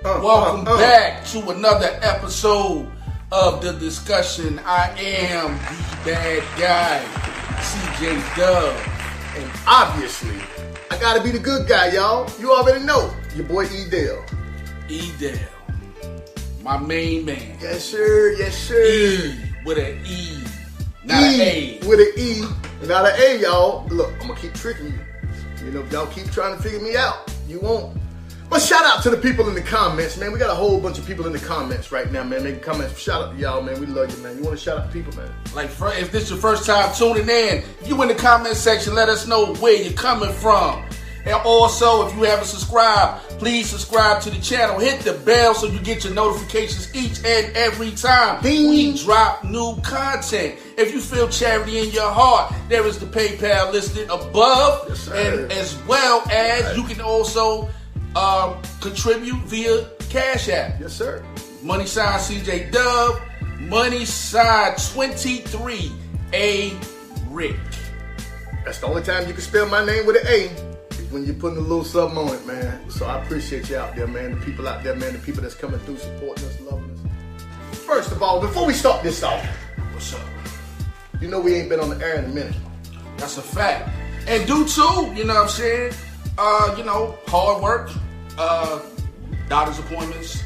Welcome back to another episode of The Discussion. I am the bad guy, CJ Dub. And obviously, I gotta be the good guy, y'all. You already know. Your boy E-Dale. E-Dale. My main man. Yes, sir. Yes, sir. E with an E. Not an A. With an E. Not an A, y'all. Look, I'm gonna keep tricking you. You know, if y'all keep trying to figure me out, you won't. But shout out to the people in the comments, man. We got a whole bunch of people in the comments right now, man. Making comments. Shout out to y'all, man. We love you, man. You want to shout out to people, man? Like, if this is your first time tuning in, if you in the comment section, let us know where you're coming from. And also, if you haven't subscribed, please subscribe to the channel. Hit the bell so you get your notifications each and every time we drop new content. If you feel charity in your heart, there is the PayPal listed above. Yes, sir. And as well as you can also contribute via Cash App. Yes, sir. Money sign CJ Dub. Money sign 23A Rick. That's the only time you can spell my name with an A. When you're putting a little something on it, man. So I appreciate you out there, man. The people out there, man. The people that's coming through, supporting us, loving us. First of all, before we start this off, What's up? you know we ain't been on the air in a minute. That's a fact. And due to, you know what I'm saying, hard work, doctor's appointments,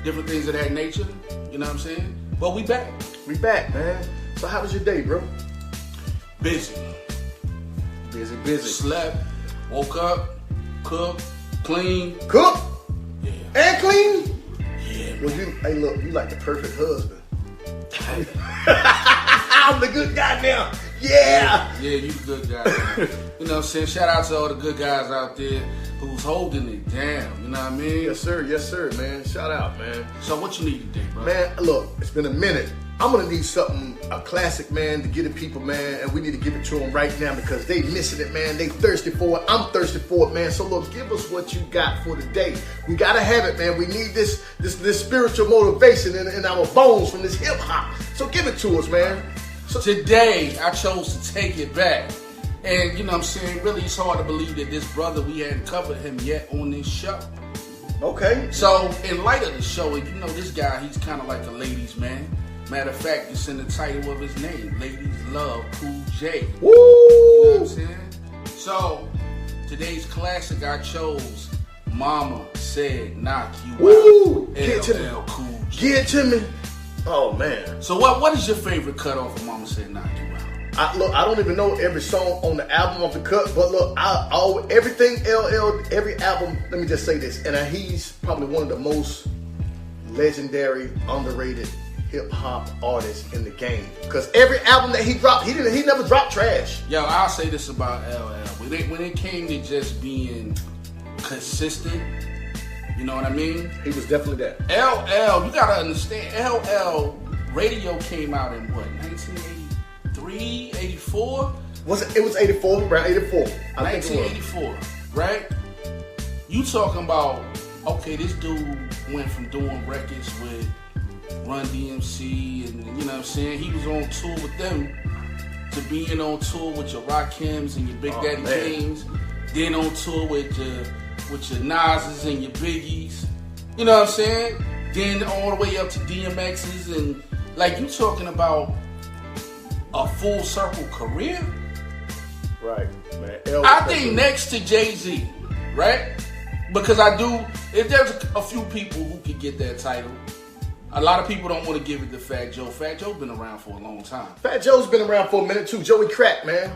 different things of that nature, you know what I'm saying? But we back. We back, man. So how was your day, bro? Busy. Busy. Slept, woke up, cooked, clean. Cook? Yeah. And clean? Yeah, Well, hey, look, you like the perfect husband. I'm the good guy now. Yeah, you the good guy. Man. You know what I'm saying? Shout out to all the good guys out there who's holding it down. You know what I mean? Yes, sir, man. Shout out, man. So what you need today, bro? Man, look, it's been a minute. I'm gonna need something, a classic, man, to get the people, man, and we need to give it to them right now because they missing it, man. They thirsty for it. I'm thirsty for it, man. So look, give us what you got for today. We gotta have it, man. We need this spiritual motivation in our bones from this hip hop. So give it to us, man. So today, I chose to take it back. And, you know what I'm saying, really it's hard to believe that this brother, we hadn't covered him yet on this show. Okay. So, in light of the show, you know, this guy, he's kind of like a ladies' man. Matter of fact, it's in the title of his name, Ladies Love Cool J. Woo! You know what I'm saying? So, today's classic I chose, Mama Said Knock You Woo! Out. Get it to me. LL Cool J. Get it to me. Oh, man. So, what is your favorite cut off of Mama Said Knock You Out? Look, I don't even know every song on the album of the cut, but look, everything LL, every album, let me just say this, and he's probably one of the most legendary, underrated hip-hop artists in the game. Because every album that he dropped, he never dropped trash. Yo, I'll say this about LL. When it came to just being consistent, you know what I mean? He was definitely that. LL, you gotta understand, LL radio came out in what, 1983, 84? It was 84, around 84. I think it was. 1984, right? You talking about, okay, this dude went from doing records with Run DMC and, you know what I'm saying, he was on tour with them to being on tour with your Rakims and your Big Daddy Kanes, then on tour with your Nas's and your Biggies, you know what I'm saying? Then all the way up to DMX's and, like, you talking about a full circle career? Right, man. I think next to Jay-Z, right? Because if there's a few people who could get that title, a lot of people don't want to give it to Fat Joe. Fat Joe's been around for a long time. Fat Joe's been around for a minute too. Joey Crack, man.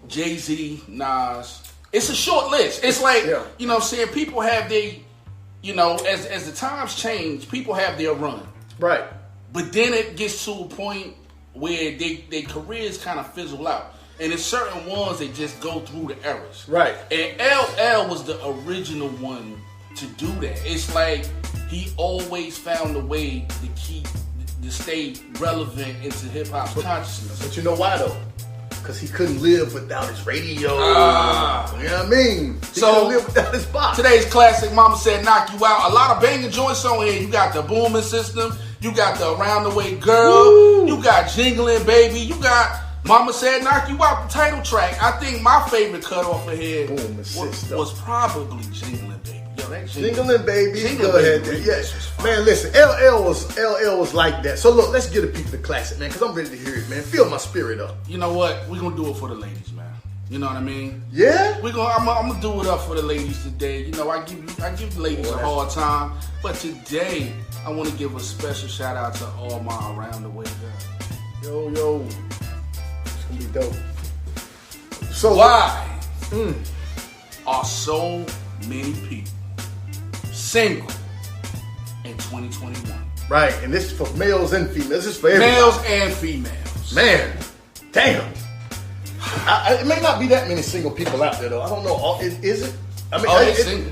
Jay-Z, Nas. It's a short list. It's like, you know what I'm saying, people have as the times change, people have their run. Right. But then it gets to a point where their careers kind of fizzle out. And there's certain ones that just go through the eras. Right. And LL was the original one to do that. It's like he always found a way to stay relevant into hip hop consciousness. But you know why though? Because he couldn't live without his radio. You know what I mean? He couldn't live without his box. Today's classic, Mama Said Knock You Out. A lot of banging joints on here. You got the booming system. You got the Around the Way Girl. Woo. You got Jingling Baby. You got Mama Said Knock You Out, the title track. I think my favorite cut off of here was probably Jingling Baby. Yo, right? Jingling, baby. Jingling, Go ahead. baby. Yes. Man, listen, LL was like that. So look, let's get a peep of the classic, man, because I'm ready to hear it, man. Feel my spirit up. You know what? We're gonna do it for the ladies, man. You know what I mean? Yeah? I'm gonna do it up for the ladies today. You know, I give the ladies a hard time, but today I want to give a special shout out to all my around the way guys. Yo, it's gonna be dope. So why are so many people single in 2021? Right, and this is for males and females. This is for everybody. Males and females. Man, damn. It may not be that many single people out there, though. I don't know. Is it? I mean, they single.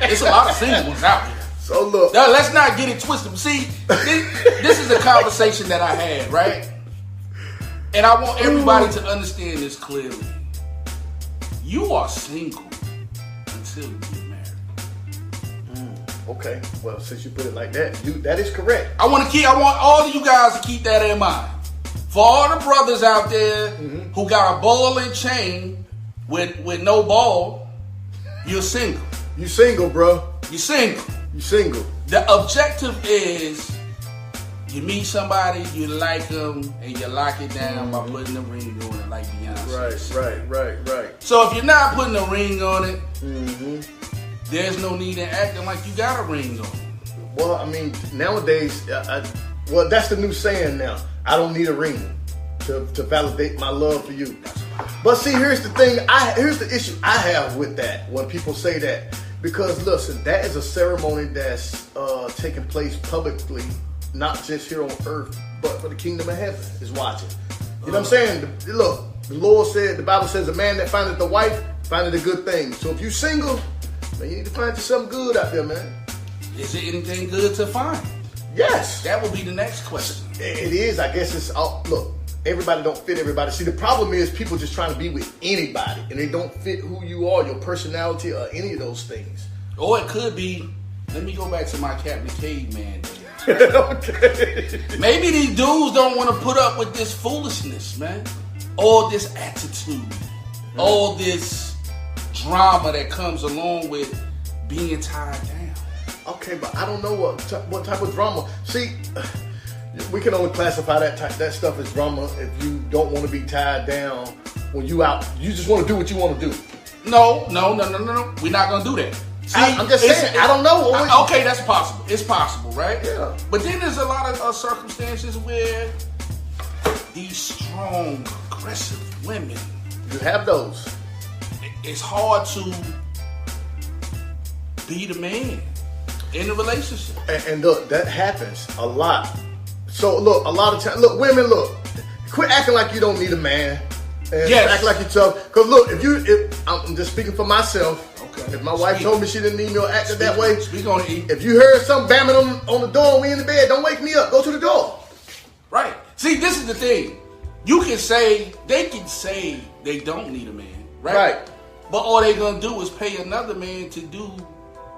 There's a lot of single ones out there. So look. Now, let's not get it twisted. See, this is a conversation that I had, right? And I want everybody to understand this clearly. You are single until you get married. Okay. Well, since you put it like that, that is correct. I want all of you guys to keep that in mind. For all the brothers out there who got a ball and chain with no ball, you're single. You single, bro. You're single. You single. The objective is you meet somebody, you like them, and you lock it down by putting the ring on it, like Beyonce. Right. So if you're not putting a ring on it, there's no need in acting like you got a ring on it. Well, I mean, nowadays, that's the new saying now. I don't need a ring to validate my love for you. But see, here's the thing. Here's the issue I have with that when people say that. Because listen, that is a ceremony that's taking place publicly, not just here on earth, but for the kingdom of heaven is watching. You know what I'm saying? Look, the Lord said, the Bible says, a man that findeth a wife findeth a good thing. So if you single, man, you need to find you something good out there, man. Is there anything good to find? Yes. That will be the next question. It is. I guess it's look, everybody don't fit everybody. See, the problem is people just trying to be with anybody and they don't fit who you are, your personality, or any of those things. Or it could be, let me go back to my Captain Caveman days. Okay. Maybe these dudes don't want to put up with this foolishness, man. All this attitude, all this drama that comes along with being tied down. Okay, but I don't know what type of drama. See, we can only classify that stuff as drama if you don't want to be tied down when you out. You just want to do what you want to do. No. We're not gonna do that. See, I'm just saying. I don't know. Okay, that's possible. It's possible, right? Yeah. But then there's a lot of circumstances where these strong, aggressive women. You have those. It's hard to be the man in a relationship. And look, that happens a lot. So look, a lot of times, women, quit acting like you don't need a man. And act like you're tough. Because look, if I'm just speaking for myself. Okay. If my wife told me she didn't need me or acted that way, speak on it. If you heard something bamming on the door and we in the bed, don't wake me up. Go to the door. Right. See, this is the thing. They can say they don't need a man, right? But all they gonna do is pay another man to do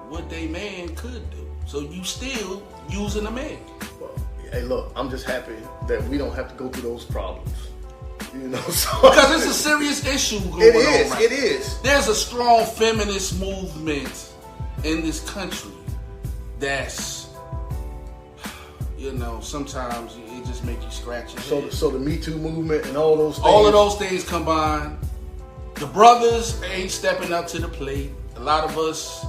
what they man could do. So you still using a man. Well, hey, look, I'm just happy that we don't have to go through those problems. You know, because it's a serious issue going on. It is. There's a strong feminist movement in this country that's, sometimes it just makes you scratch your head. So the Me Too movement and all those things. All of those things combined. The brothers ain't stepping up to the plate. A lot of us,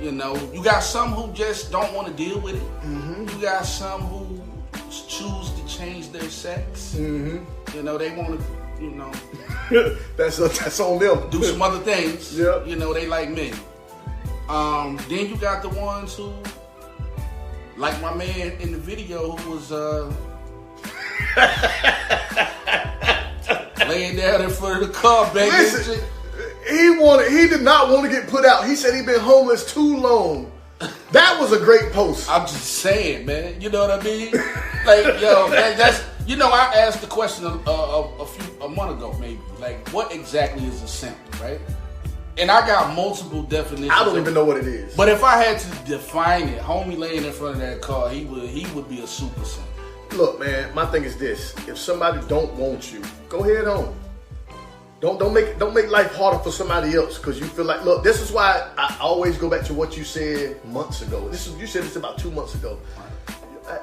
you got some who just don't want to deal with it. Mm-hmm. You got some who choose to change their sex. Mm-hmm. They want to, that's on them. Do some other things. Yeah. They like men. Then you got the ones who, like my man in the video, who was laying down in front of the car, baby. Listen, he did not want to get put out. He said he'd been homeless too long. That was a great post. I'm just saying, man. You know what I mean? Like, that's. I asked the question a month ago, maybe. Like, what exactly is a simp, right? And I got multiple definitions. I don't even know what it is. But if I had to define it, homie laying in front of that car, he would be a super simp. Look, man, my thing is this. If somebody don't want you, go ahead on. Don't make life harder for somebody else because you feel like, look, this is why I always go back to what you said months ago. You said this about 2 months ago.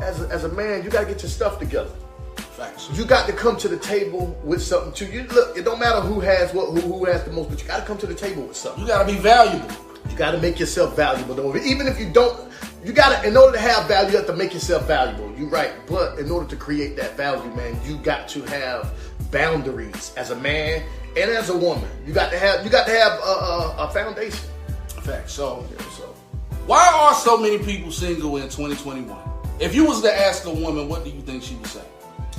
As a man, you gotta get your stuff together. Facts. You got to come to the table with something too. Look, it don't matter who has what, who has the most, but you got to come to the table with something. You got to be valuable. You got to make yourself valuable, though. Even if you don't, you got to, in order to have value, you have to make yourself valuable. You're right. But in order to create that value, man, you got to have boundaries as a man and as a woman. You got to have a foundation. Facts. So, why are so many people single in 2021? If you was to ask a woman, what do you think she would say?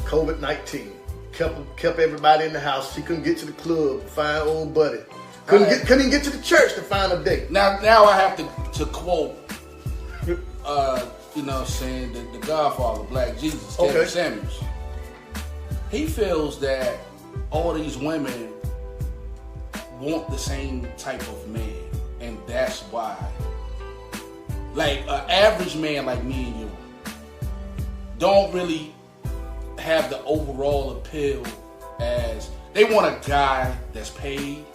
COVID-19 kept everybody in the house. She couldn't get to the club to find old buddy. Couldn't even get to the church to find a date. Now I have to quote, you know what I'm saying, the Godfather, Black Jesus, Kevin Samuels. He feels that all these women want the same type of man, and that's why. Like an average man like me and you don't really have the overall appeal as they want a guy that's paid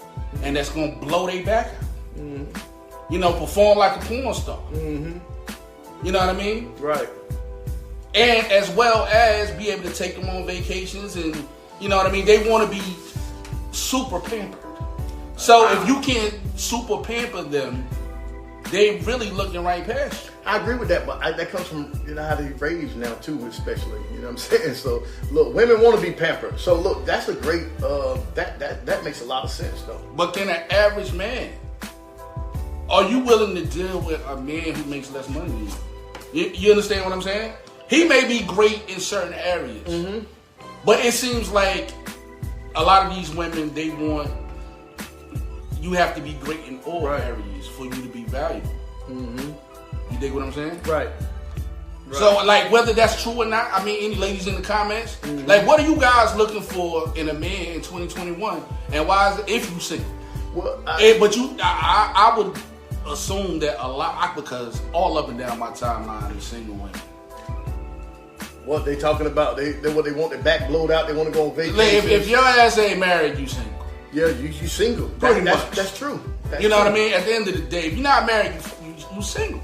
and that's gonna blow their back out. Mm-hmm. You know, perform like a porn star. Mm-hmm. You know what I mean? Right. And as well as be able to take them on vacations and, you know what I mean? They want to be super pampered. So if you can't super pamper them, they really looking right past you. I agree with that, but that comes from, you know, how they raised now too, especially. You know what I'm saying? So look, women want to be pampered. So look, that's a great. That makes a lot of sense though. But can an average man? Are you willing to deal with a man who makes less money than you? You understand what I'm saying? He may be great in certain areas, mm-hmm. but it seems like a lot of these women, they want you have to be great in all areas for you to be valuable. Mm-hmm. You dig what I'm saying? Right. So, like, whether that's true or not, I mean, any ladies in the comments, mm-hmm. like, what are you guys looking for in a man in 2021? And why is it, if you single? Well, I would assume that a lot, because all up and down my timeline is single women. What they talking about? They what they want their back blowed out. They want to go on vacation. If your ass ain't married, you single. Yeah, you single. Pretty much. That's true. You know what I mean? At the end of the day, if you're not married, you single.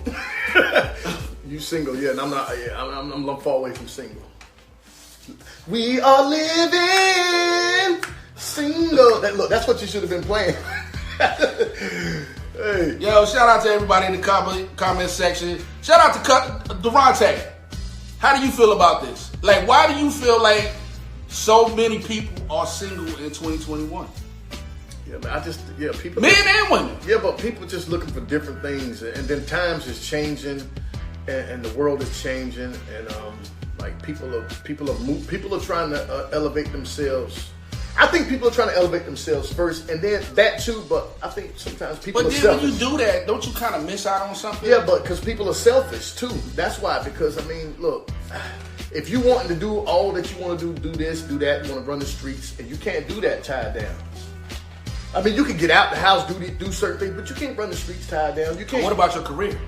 You single, yeah, and I'm not. Yeah, I'm far away from single. We are living single. That's what you should have been playing. Hey. Yo, shout out to everybody in the comment section. Shout out to Durante. How do you feel about this? Like, why do you feel like so many people are single in 2021? Yeah, man, people. Men and women. Yeah, but people just looking for different things, and then times is changing, and the world is changing, and like people are trying to elevate themselves. I think people are trying to elevate themselves first, and then that too. But I think sometimes people are selfish. But then when you do that, don't you kind of miss out on something? Yeah, but because people are selfish too. That's why. Because I mean, look. If you wanting to do all that you want to do this, do that, you want to run the streets, and you can't do that tied down. I mean, you can get out the house, do certain things, but you can't run the streets tied down. You can't. What about your career?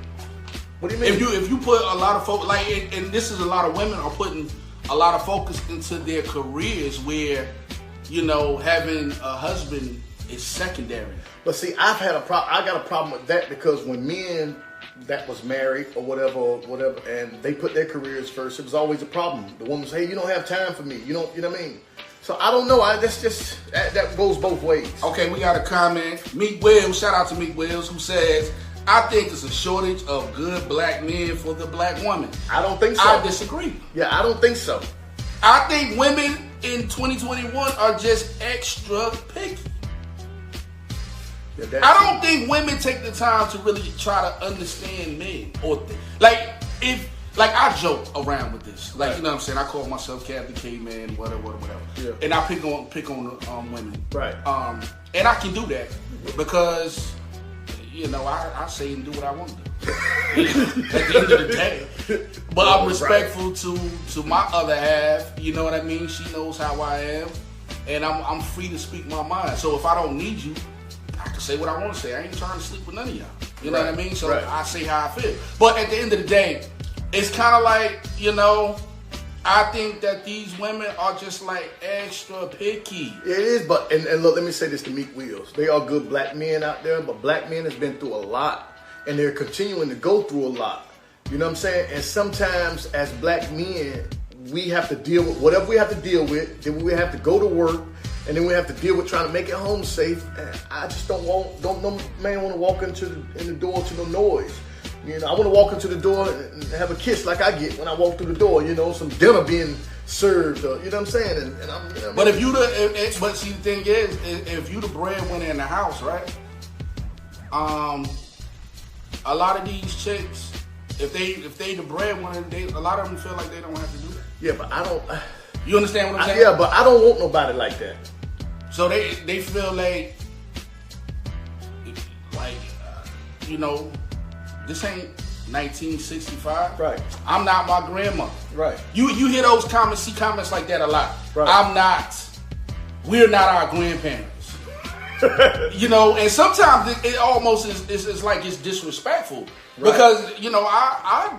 What do you mean? If you put a lot of focus, like, and this is a lot of women are putting a lot of focus into their careers, where, you know, having a husband is secondary. But see, I got a problem with that, because when men that was married or whatever, and they put their careers first, it was always a problem. The woman say, "Hey, you don't have time for me. You know what I mean?" So I don't know. That goes both ways. Okay, we got a comment. Meek Wills, shout out to Meek Wills, who says, "I think it's a shortage of good black men for the black woman." I don't think so. I disagree. Yeah, I don't think so. I think women in 2021 are just extra picky. Yeah, I don't think women take the time to really try to understand men, or I joke around with this, like, you know what I'm saying. I call myself Captain Caveman, whatever, yeah. And I pick on women, right? And I can do that because, you know, I say and do what I want to do at the end of the day. But I'm respectful to my other half. You know what I mean? She knows how I am, and I'm free to speak my mind. So if I don't need you, I can say what I want to say. I ain't trying to sleep with none of y'all. You know what I mean? So I say how I feel. But at the end of the day, it's kind of like, you know, I think that these women are just like extra picky. It is, but and look, let me say this to Meek Wills. They are good black men out there, but black men has been through a lot, and they're continuing to go through a lot. You know what I'm saying? And sometimes as black men, we have to deal with whatever we have to deal with. Then we have to go to work, and then we have to deal with trying to make it home safe. And I just don't no man want to walk in the door to no noise. You know, I want to walk into the door and have a kiss like I get when I walk through the door. You know, some dinner being served. You know what I'm saying? And I'm. You know, but if you but see, the thing is, if you the breadwinner in the house, right? A lot of these chicks, if they the breadwinner, a lot of them feel like they don't have to do that. Yeah, but I don't. You understand what I'm saying? Yeah, but I don't want nobody like that. So they feel like you know, this ain't 1965. Right. I'm not my grandmother. Right. You hear those comments, see comments like that a lot. Right. We're not our grandparents. You know, and sometimes it almost is like it's disrespectful. Right. Because, you know, I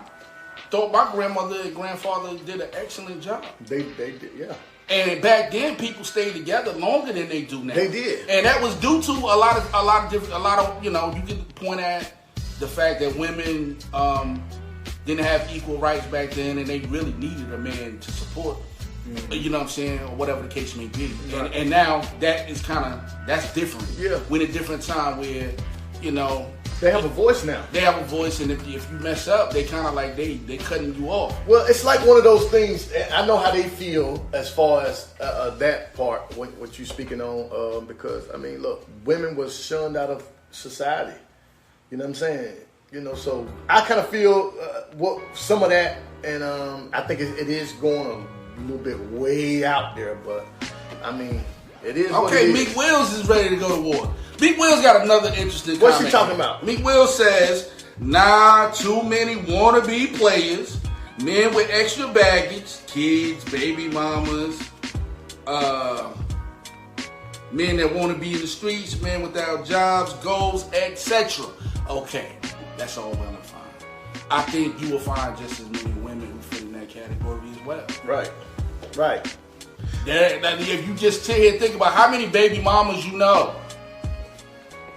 thought my grandmother and grandfather did an excellent job. They did, yeah. And back then, people stayed together longer than they do now. They did, and that was due to a lot of you know, you can point at the fact that women didn't have equal rights back then, and they really needed a man to support. Mm-hmm. You know what I'm saying, or whatever the case may be. Right. And now that is that's different. Yeah, we're in a different time where, you know, they have a voice now. They have a voice, and if you mess up, they kind of like they cutting you off. Well, it's like one of those things. I know how they feel as far as that part, what you're speaking on. Because I mean, look, women was shunned out of society. You know what I'm saying? You know, so I kind of feel some of that, and I think it is going a little bit way out there. But I mean, it is. Okay, Meek Wills is ready to go to war. Meek Wills got another interesting comment. What's he talking about? Meek Wills says, nah, too many wannabe players, men with extra baggage, kids, baby mamas, men that want to be in the streets, men without jobs, goals, etc. Okay, that's all well and fine. I think you will find just as many women who fit in that category as well. Right, right. If you just sit here and think about how many baby mamas you know,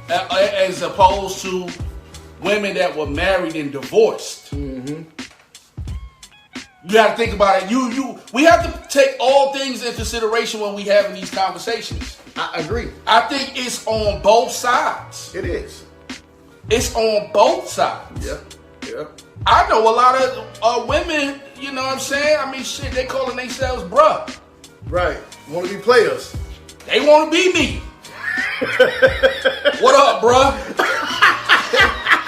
as opposed to women that were married and divorced. Mm-hmm. You got to think about it. We have to take all things in consideration when we having these conversations. I agree. I think it's on both sides. It is. It's on both sides. Yeah, yeah. I know a lot of women, you know what I'm saying? I mean, shit, they calling themselves bruh. Right. Want to be players. They want to be me. What up, bruh?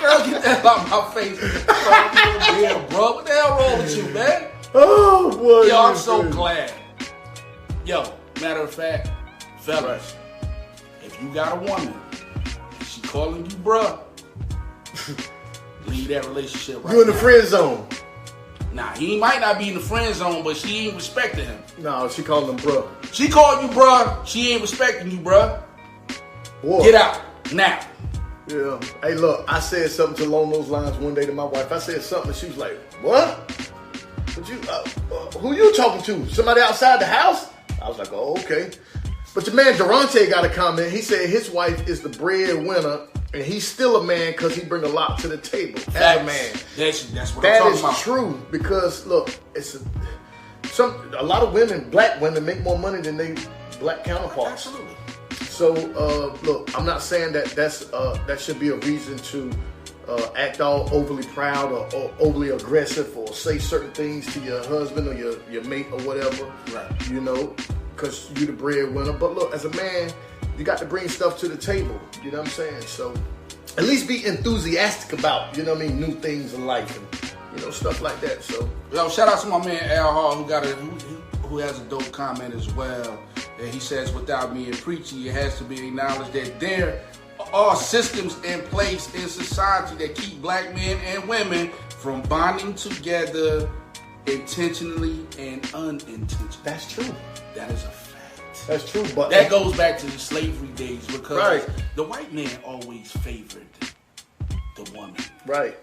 Girl, get that out of my face. Yeah, bro. What the hell wrong with you, man? Oh, boy. Yo, I'm so glad. Yo, matter of fact, fellas, if you got a woman, she calling you bruh, leave that relationship right now. You in the friend zone. Nah, he might not be in the friend zone, but she ain't respecting him. No, she calling him bruh. She called you bruh, she ain't respecting you, bruh. Boy. Get out, now. Yeah. Hey, look, I said something along those lines one day to my wife. I said something, and she was like, what? What you? Who you talking to? Somebody outside the house? I was like, oh, okay. But your man Durante got a comment. He said his wife is the breadwinner, and he's still a man because he bring a lot to the table as a man. That's what I'm talking about. That is true because look, a lot of women, black women, make more money than they black counterparts. Absolutely. So look, I'm not saying that should be a reason to act all overly proud or overly aggressive or say certain things to your husband or your mate or whatever. Right. You know, because you're the breadwinner. But look, as a man, you got to bring stuff to the table. You know what I'm saying? So at least be enthusiastic about, you know what I mean, new things in life and, you know, stuff like that. So yo, shout out to my man Al Hall who has a dope comment as well. And he says, without being preachy, it has to be acknowledged that there are systems in place in society that keep black men and women from bonding together intentionally and unintentionally. That's true. That is a fact. That's true. But that goes back to the slavery days because the white man always favored the woman. Right.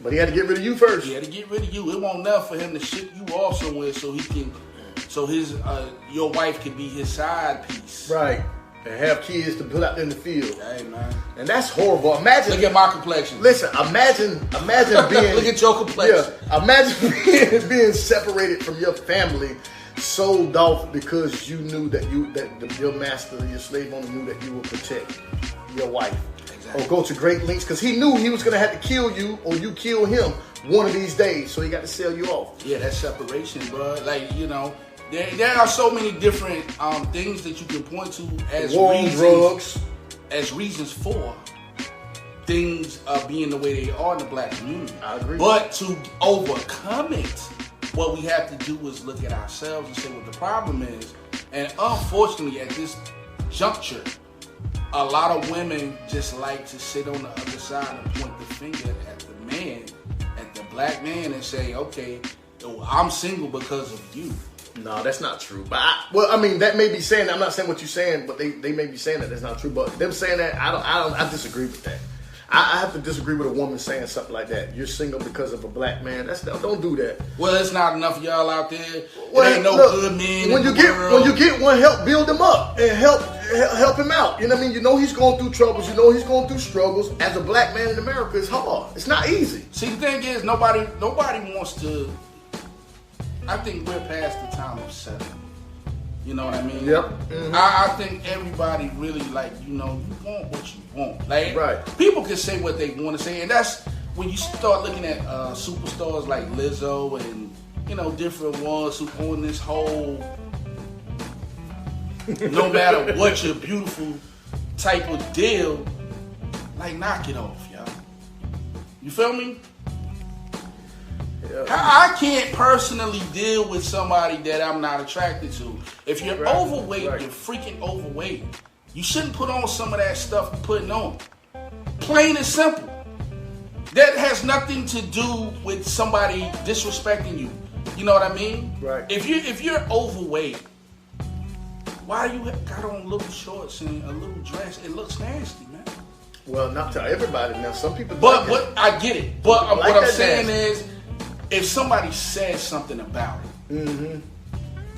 But he had to get rid of you first. He had to get rid of you. It won't enough for him to ship you off somewhere so he can, so his your wife can be his side piece. Right. And have kids to put out there in the field. Hey, man. And that's horrible. Imagine. Look at my complexion. Listen, imagine being. Look at your complexion. Yeah, imagine being separated from your family, sold off because you knew that your master, your slave owner, knew that you would protect your wife. Exactly. Or go to great lengths because he knew he was going to have to kill you or you kill him one of these days. So he got to sell you off. Yeah, that's separation, bro. Like, you know, there are so many different things that you can point to as drugs, as reasons for things being the way they are in the black community. I agree. But to overcome it, what we have to do is look at ourselves and say what the problem is. And unfortunately, at this juncture, a lot of women just like to sit on the other side and point the finger at the man, at the black man, and say, okay, I'm single because of you. No, that's not true. But I mean, that may be saying. I'm not saying what you're saying, but they may be saying that that's not true. But them saying that, I disagree with that. I have to disagree with a woman saying something like that. You're single because of a black man. Don't do that. Well, it's not enough of y'all out there. Well, there ain't no good men. When you get one, help build him up and help him out. You know what I mean? You know he's going through troubles. You know he's going through struggles. As a black man in America, it's hard. It's not easy. See, the thing is, nobody wants to. I think we're past the time of settling. You know what I mean? Yep. Mm-hmm. I think everybody really, like, you know, you want what you want. Like, right. People can say what they want to say, and that's when you start looking at superstars like Lizzo and, you know, different ones who own this whole no matter what you're beautiful type of deal. Like, knock it off, y'all. You feel me? Yeah. I can't personally deal with somebody that I'm not attracted to. If you're overweight, you're freaking overweight. You shouldn't put on some of that stuff you're putting on. Plain and simple. That has nothing to do with somebody disrespecting you. You know what I mean? Right. If you're overweight, why you got on little shorts and a little dress? It looks nasty, man. Well, not to everybody. Now, some people. But I get it. But what I'm saying is, if somebody says something about it,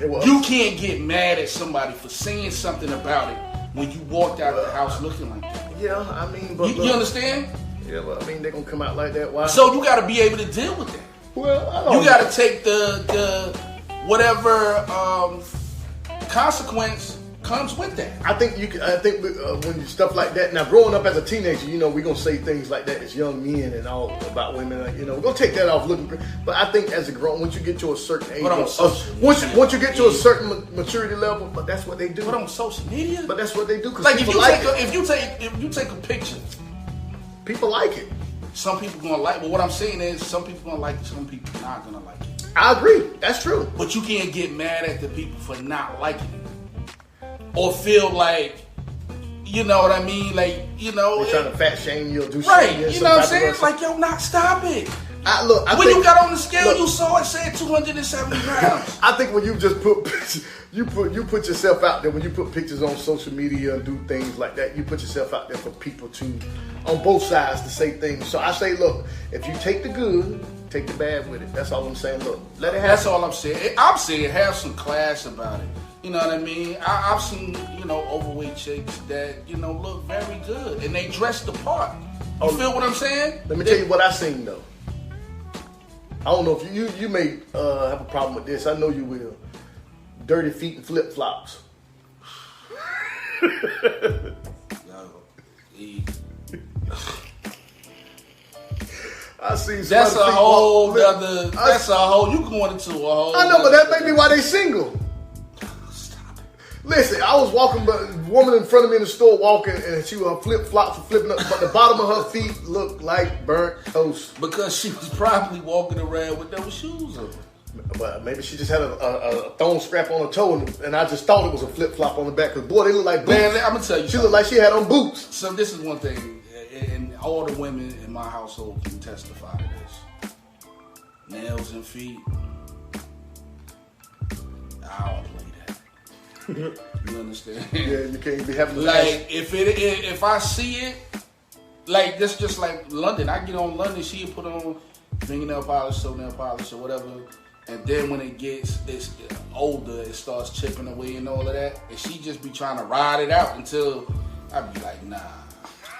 you can't get mad at somebody for saying something about it when you walked out of the house looking like that. Yeah, I mean, but you understand? Yeah, well, I mean, they're gonna come out like that. Why? So you got to be able to deal with that. Well, I don't. You got to take the whatever consequence comes with that. I think when stuff like that. Now, growing up as a teenager, you know, we're gonna say things like that as young men and all about women. Like, you know, we're gonna take that off looking. But I think as a grown, once you get to a certain age, once you get to a certain maturity level, but that's what they do. But on social media, but that's what they do. Like if you take a picture, people like it. Some people gonna like. But what I'm saying is, some people gonna like it. Some people not gonna like it. I agree. That's true. But you can't get mad at the people for not liking it. Or feel like, you know what I mean? Like, you know. They're trying to fat shame you or do right, shame. You know what I'm saying? It's like, yo, stop it. When you got on the scale, you saw it said 270 pounds. I think when you just put pictures, you put yourself out there. When you put pictures on social media and do things like that, you put yourself out there for people to, on both sides, to say things. So I say, look, if you take the good, take the bad with it. That's all I'm saying. Look, let it happen. That's all I'm saying. I'm saying have some class about it. You know what I mean? I've seen, you know, overweight chicks that, you know, look very good. And they dress the part. You feel what I'm saying? Let me tell you what I seen, though. I don't know if you may have a problem with this. I know you will. Dirty feet and flip-flops. I see. That's a whole other. That's a whole. You going into a whole. I know, but that may be why they single. Listen, I was walking, but a woman in front of me in the store walking, and she was flip-flops flipping up, but the bottom of her feet looked like burnt toast. Because she was probably walking around with those shoes on. But maybe she just had a thong strap on her toe, and I just thought it was a flip-flop on the back. Because, boy, they look like boots. Man, I'm going to tell you She looked like she had on boots. So this is one thing, and all the women in my household can testify to this. Nails and feet, I don't play that. You understand? Yeah, you can't be having like if I see it, like this, just like London. I get on London, she'll put on fingernail polish, toenail polish, or whatever. And then when it's older, it starts chipping away and all of that. And she just be trying to ride it out until I be like, nah.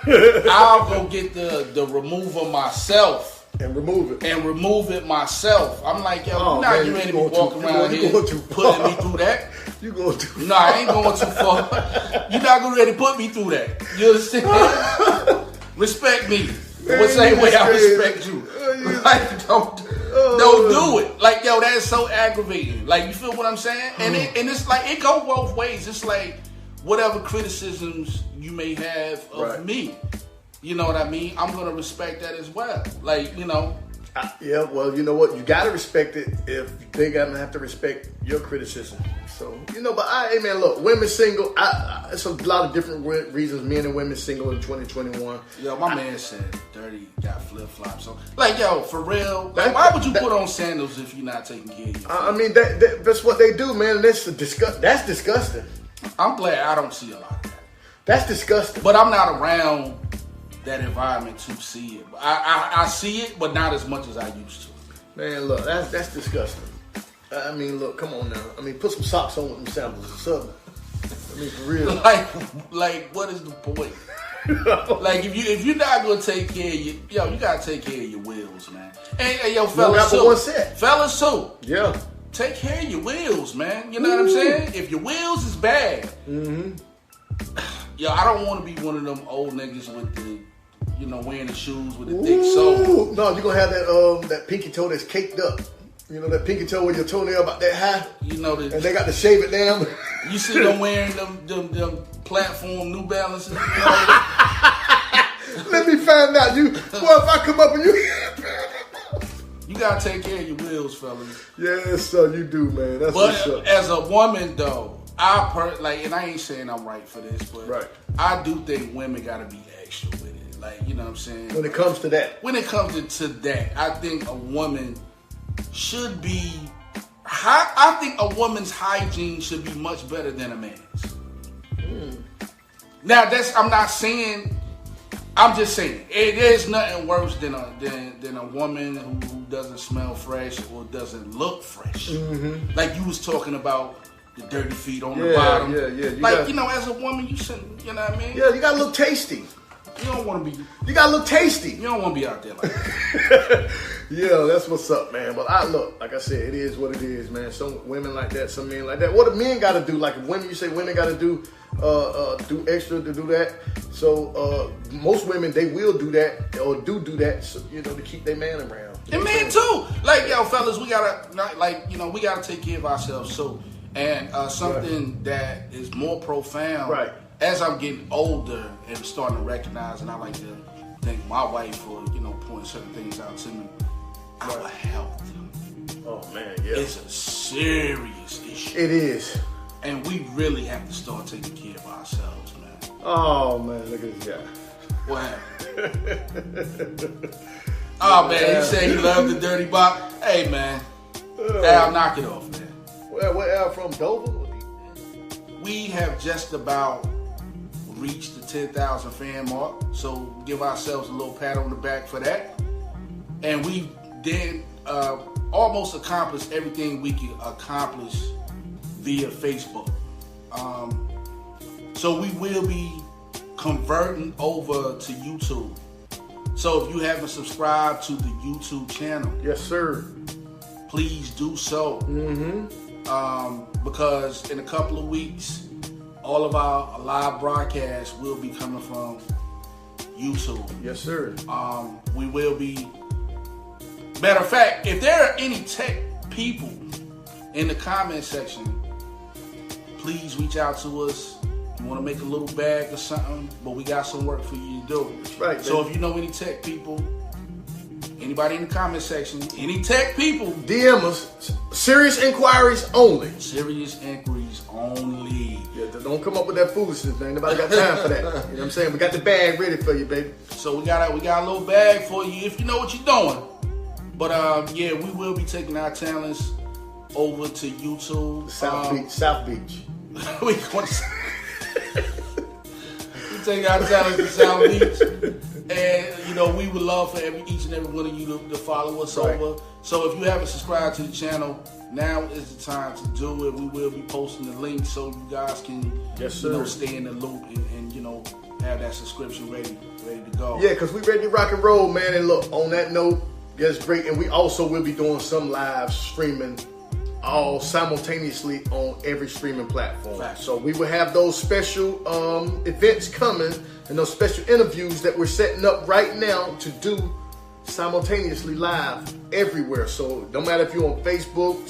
I'll go get the remover myself. And remove it myself. I'm like, yo, you're not getting ready to be walking around here putting me through that. You going too far. Nah, I ain't going too far. You're not going to ready to put me through that. You understand? Respect me. The same way I respect you. Like, don't do it. Like, yo, that's so aggravating. Like, you feel what I'm saying? And it's like, it go both ways. It's like, whatever criticisms you may have of me, you know what I mean? I'm going to respect that as well. Like, you know. Yeah, well, you know what? You got to respect it if they're going to have to respect your criticism. So, you know, but hey, man, look, women single, it's a lot of different reasons men and women single in 2021. Yo, my man said Dirty got flip-flops. So, like, yo, for real, like, why would you put on sandals if you're not taking care of your I mean, that's what they do, man. That's disgusting. I'm glad I don't see a lot of that. That's disgusting. But I'm not around that environment to see it. I see it, but not as much as I used to. Man, look, that's disgusting. I mean, look, come on now. I mean, put some socks on with them sandals or something. I mean, for real. Like, what is the point? Like, if you're not gonna take care of you gotta take care of your wheels, man. And yo, fellas too. Yeah. Take care of your wheels, man. You know what I'm saying? If your wheels is bad, yo, I don't want to be one of them old niggas with the, you know, wearing the shoes with the thick sole. No, you're gonna have that pinky toe that's caked up. You know, that pinky toe with your toenail about that high. You know, and they got to shave it down. You see them wearing them platform New Balances. You know? Let me find out. If I come up and you gotta take care of your wheels, fellas. Yes, sir, you do, man. That's what's up. As a woman, though, and I ain't saying I'm right for this, but I do think women gotta be extra with it. Like, you know what I'm saying? When it comes to that. When it comes to that, I think a woman should be. I think a woman's hygiene should be much better than a man's. Now, I'm not saying. I'm just saying, there's nothing worse than a woman who doesn't smell fresh or doesn't look fresh. Like you was talking about the dirty feet on the bottom. You know, as a woman, you shouldn't. You know what I mean? Yeah, you gotta look tasty. You don't want to be. You gotta look tasty. You don't want to be out there like that. Yeah, that's what's up, man. But like I said, it is what it is, man. Some women like that, some men like that. What do men gotta do? Like women, you say women gotta do extra to do that. So most women, they will do that or do that, so, you know, to keep their man around. And men too. Like, yo, fellas, we gotta we gotta take care of ourselves. So, and something that is more profound. Right. As I'm getting older and starting to recognize, and I like to thank my wife for, you know, pointing certain things out to me. Our health. Oh man, yeah. It's a serious issue. It is. And we really have to start taking care of ourselves, man. Oh man, look at this guy. What happened? Oh man, he said he loved the dirty bop. Hey man, Al, knock it off, man. Where Al from? Dover? We have just about reached the 10,000 fan mark, so give ourselves a little pat on the back for that. And we did almost accomplish everything we could accomplish via Facebook. So we will be converting over to YouTube. So if you haven't subscribed to the YouTube channel, yes sir, please do so. Because in a couple of weeks, all of our live broadcasts will be coming from YouTube. Yes sir. We will be. Matter of fact, if there are any tech people in the comment section, please reach out to us. You want to make a little bag or something, but we got some work for you to do. Right. So if you know any tech people, anybody in the comment section, any tech people, DM us. Serious inquiries only. Serious inquiries only. Yeah, don't come up with that foolishness, man. Nobody got time for that. You know what I'm saying? We got the bag ready for you, baby. So we got a little bag for you if you know what you're doing. But yeah, we will be taking our talents over to YouTube. South Beach. We take our talents to South Beach, we would love for each and every one of you to follow us over. So if you haven't subscribed to the channel, now is the time to do it. We will be posting the link so you guys can, stay in the loop and have that subscription ready to go. Yeah, because we ready to rock and roll, man. And look, on that note, that's great. And we also will be doing some live streaming all simultaneously on every streaming platform. Right. So we will have those special events coming and those special interviews that we're setting up right now to do simultaneously live everywhere. So no matter if you're on Facebook,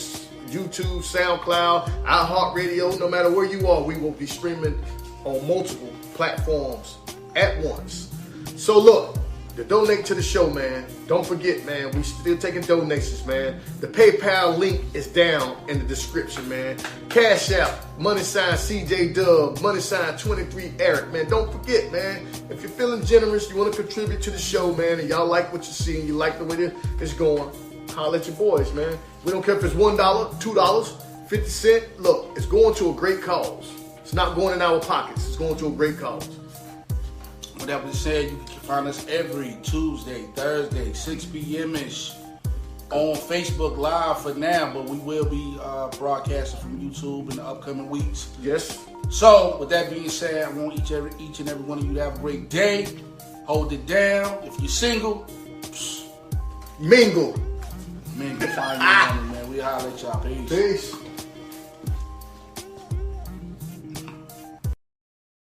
YouTube, SoundCloud, iHeartRadio, no matter where you are, we will be streaming on multiple platforms at once. So look, to donate to the show, man, don't forget, man, we still taking donations, man. The PayPal link is down in the description, man. Cash App, $CJ Dub, $23Eric, man. Don't forget, man, if you're feeling generous, you want to contribute to the show, man, and y'all like what you see and you like the way it's going, holler at your boys, man. We don't care if it's $1, $2, 50 cents. Look, it's going to a great cause. It's not going in our pockets. It's going to a great cause. With that being said, you can find us every Tuesday, Thursday, 6 p.m.-ish on Facebook Live for now, but we will be broadcasting from YouTube in the upcoming weeks. Yes. So, with that being said, I want each and every one of you to have a great day. Hold it down. If you're single, mingle. Find your woman, man. We holler at y'all. Peace. Peace.